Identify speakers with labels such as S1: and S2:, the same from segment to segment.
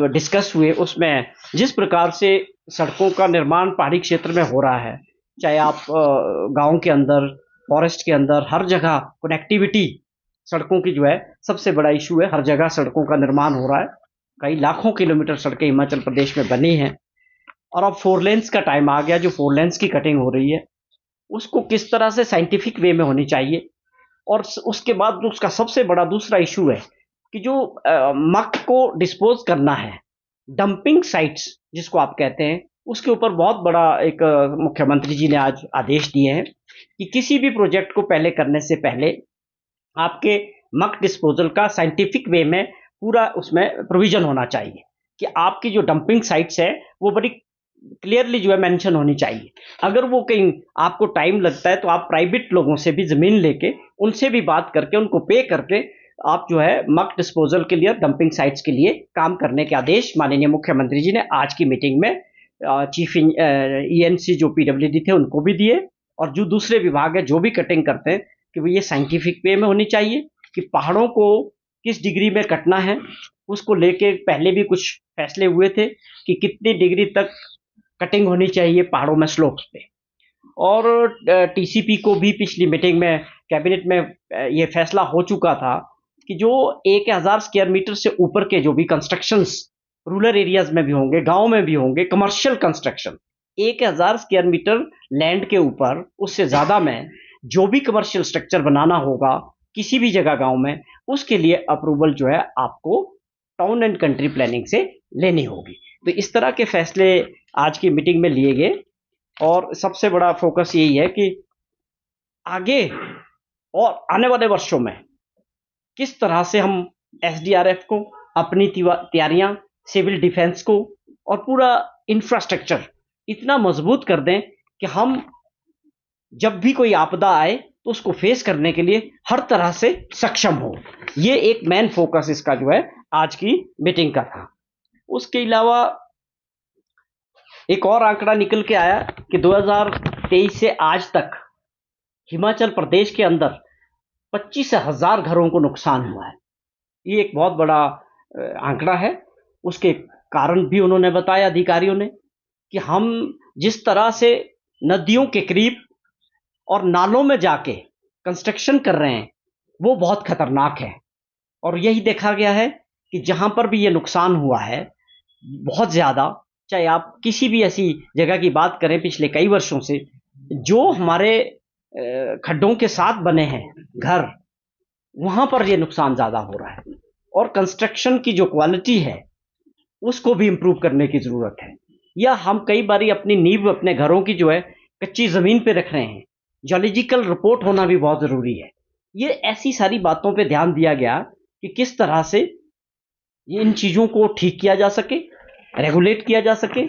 S1: Discuss हुए, उसमें जिस प्रकार से सड़कों का निर्माण पहाड़ी क्षेत्र में हो रहा है, चाहे आप गांव के अंदर, फॉरेस्ट के अंदर, हर जगह कनेक्टिविटी सड़कों की जो है सबसे बड़ा इशू है। हर जगह सड़कों का निर्माण हो रहा है, कई लाखों किलोमीटर सड़कें हिमाचल प्रदेश में बनी हैं। और अब 4 लेन्स का टाइम आ गया। जो 4 लेन्स की कटिंग हो रही है उसको किस तरह से साइंटिफिक वे में होनी चाहिए। और उसके बाद उसका सबसे बड़ा दूसरा इशू है कि जो मक को डिस्पोज करना है, डंपिंग साइट्स जिसको आप कहते हैं, उसके ऊपर बहुत बड़ा एक मुख्यमंत्री जी ने आज आदेश दिए हैं कि किसी भी प्रोजेक्ट को पहले करने से पहले आपके मक डिस्पोजल का साइंटिफिक वे में पूरा उसमें प्रोविजन होना चाहिए कि आपकी जो डंपिंग साइट्स है वो बड़ी क्लियरली जो है मेंशन होनी चाहिए। अगर वो कहीं आपको टाइम लगता है तो आप प्राइवेट लोगों से भी जमीन लेके उनसे भी बात करके उनको पे करके आप जो है मक डिस्पोजल के लिए, डंपिंग साइट्स के लिए काम करने के आदेश माननीय मुख्यमंत्री जी ने आज की मीटिंग में चीफ ईएनसी जो पीडब्ल्यूडी थे उनको भी दिए, और जो दूसरे विभाग है जो भी कटिंग करते हैं कि वो ये साइंटिफिक वे में होनी चाहिए कि पहाड़ों को किस डिग्री में कटना है। उसको लेके पहले भी कुछ फैसले हुए थे कि कितनी डिग्री तक कटिंग होनी चाहिए पहाड़ों में, स्लोप्स पे। और टीसीपी को भी पिछली मीटिंग में कैबिनेट में ये फैसला हो चुका था कि जो 1000 स्क्वायर मीटर से ऊपर के जो भी कंस्ट्रक्शंस रूरल एरियाज में भी होंगे, गांव में भी होंगे, commercial construction 1000 square metre land के ऊपर, उससे ज्यादा में जो भी कमर्शियल स्ट्रक्चर बनाना होगा किसी भी जगह गांव में, उसके लिए अप्रूवल जो है आपको टाउन एंड कंट्री प्लानिंग से लेनी होगी। तो इस तरह के फैसले आज की मीटिंग में लिए गए, और सबसे बड़ा फोकस यही है कि आगे और आने वाले वर्षों में किस तरह से हम एसडीआरएफ को, अपनी तैयारियां, सिविल डिफेंस को और पूरा इंफ्रास्ट्रक्चर इतना मजबूत कर दें कि हम जब भी कोई आपदा आए तो उसको फेस करने के लिए हर तरह से सक्षम हो। ये एक मेन फोकस इसका जो है आज की मीटिंग का था। उसके अलावा एक और आंकड़ा निकल के आया कि 2023 से आज तक हिमाचल प्रदेश के अंदर 25,000 घरों को नुकसान हुआ है। ये एक बहुत बड़ा आंकड़ा है। उसके कारण भी उन्होंने बताया अधिकारियों ने कि हम जिस तरह से नदियों के करीब और नालों में जाके कंस्ट्रक्शन कर रहे हैं वो बहुत खतरनाक है। और यही देखा गया है कि जहां पर भी ये नुकसान हुआ है बहुत ज्यादा, चाहे आप किसी भी ऐसी जगह की बात करें पिछले कई वर्षों से, जो हमारे खड्डों के साथ बने हैं घर, वहां पर ये नुकसान ज्यादा हो रहा है। और कंस्ट्रक्शन की जो क्वालिटी है उसको भी इंप्रूव करने की जरूरत है। या हम कई बार अपनी नींव अपने घरों की जो है कच्ची जमीन पे रख रहे हैं, जियोलॉजिकल रिपोर्ट होना भी बहुत जरूरी है। ये ऐसी सारी बातों पे ध्यान दिया गया कि किस तरह से इन चीजों को ठीक किया जा सके, रेगुलेट किया जा सके,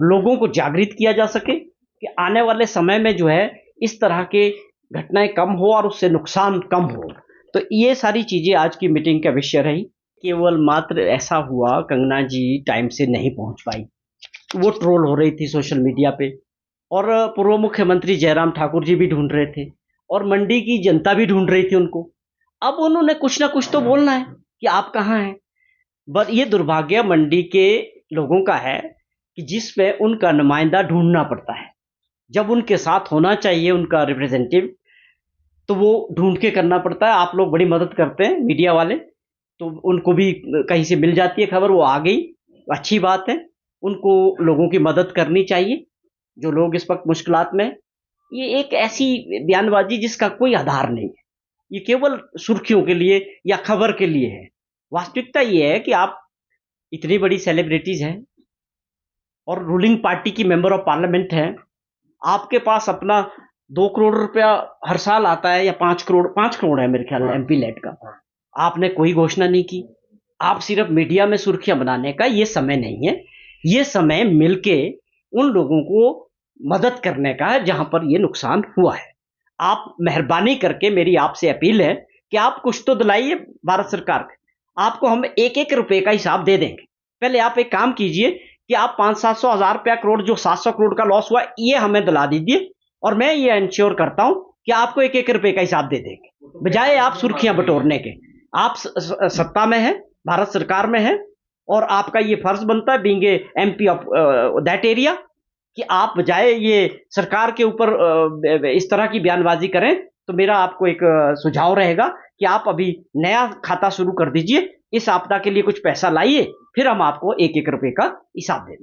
S1: लोगों को जागृत किया जा सके कि आने वाले समय में जो है इस तरह के घटनाएं कम हो और उससे नुकसान कम हो। तो ये सारी चीजें आज की मीटिंग का विषय रही। केवल मात्र ऐसा हुआ कंगना जी टाइम से नहीं पहुंच पाई, वो ट्रोल हो रही थी सोशल मीडिया पे, और पूर्व मुख्यमंत्री जयराम ठाकुर जी भी ढूंढ रहे थे, और मंडी की जनता भी ढूंढ रही थी उनको। अब उन्होंने कुछ ना कुछ तो बोलना है कि आप कहाँ हैं। बट ये दुर्भाग्य मंडी के लोगों का है कि जिसमें उनका नुमाइंदा ढूंढना पड़ता है। जब उनके साथ होना चाहिए उनका रिप्रेजेंटेटिव, तो वो ढूंढ के करना पड़ता है। आप लोग बड़ी मदद करते हैं मीडिया वाले, तो उनको भी कहीं से मिल जाती है खबर, वो आ गई, अच्छी बात है। उनको लोगों की मदद करनी चाहिए जो लोग इस वक्त मुश्किलात में। ये एक ऐसी बयानबाजी जिसका कोई आधार नहीं है, ये केवल सुर्खियों के लिए या खबर के लिए है। वास्तविकता ये है कि आप इतनी बड़ी सेलिब्रिटीज हैं और रूलिंग पार्टी की मेंबर ऑफ पार्लियामेंट हैं, आपके पास अपना 2 करोड़ रुपया हर साल आता है, या 5 करोड़ है मेरे ख्याल में एमपी लेट का। आपने कोई घोषणा नहीं की। आप सिर्फ मीडिया में सुर्खियां बनाने का ये समय नहीं है। ये समय मिलके उन लोगों को मदद करने का है जहां पर ये नुकसान हुआ है। आप मेहरबानी करके, मेरी आपसे अपील है कि आप कुछ तो दिलाइए भारत सरकार को। आपको हम 1-1 रुपए का हिसाब दे देंगे। पहले आप एक काम कीजिए कि आप 500-700 हजार रुपया करोड़, जो 700 करोड़ का लॉस हुआ, ये हमें दिला दीजिए, और मैं ये इंश्योर करता हूं कि आपको 1-1 रुपए का हिसाब दे देंगे, बजाय आप सुर्खियां बटोरने के। आप सत्ता में हैं, भारत सरकार में हैं, और आपका ये फर्ज बनता है being a MP of that area कि आप बजाय ये सरकार के ऊपर इस तरह की बयानबाजी करें। तो मेरा आपको एक सुझाव रहेगा कि आप अभी नया खाता शुरू कर दीजिए, इस आपदा के लिए कुछ पैसा लाइए, फिर हम आपको एक एक रुपए का हिसाब दे दें।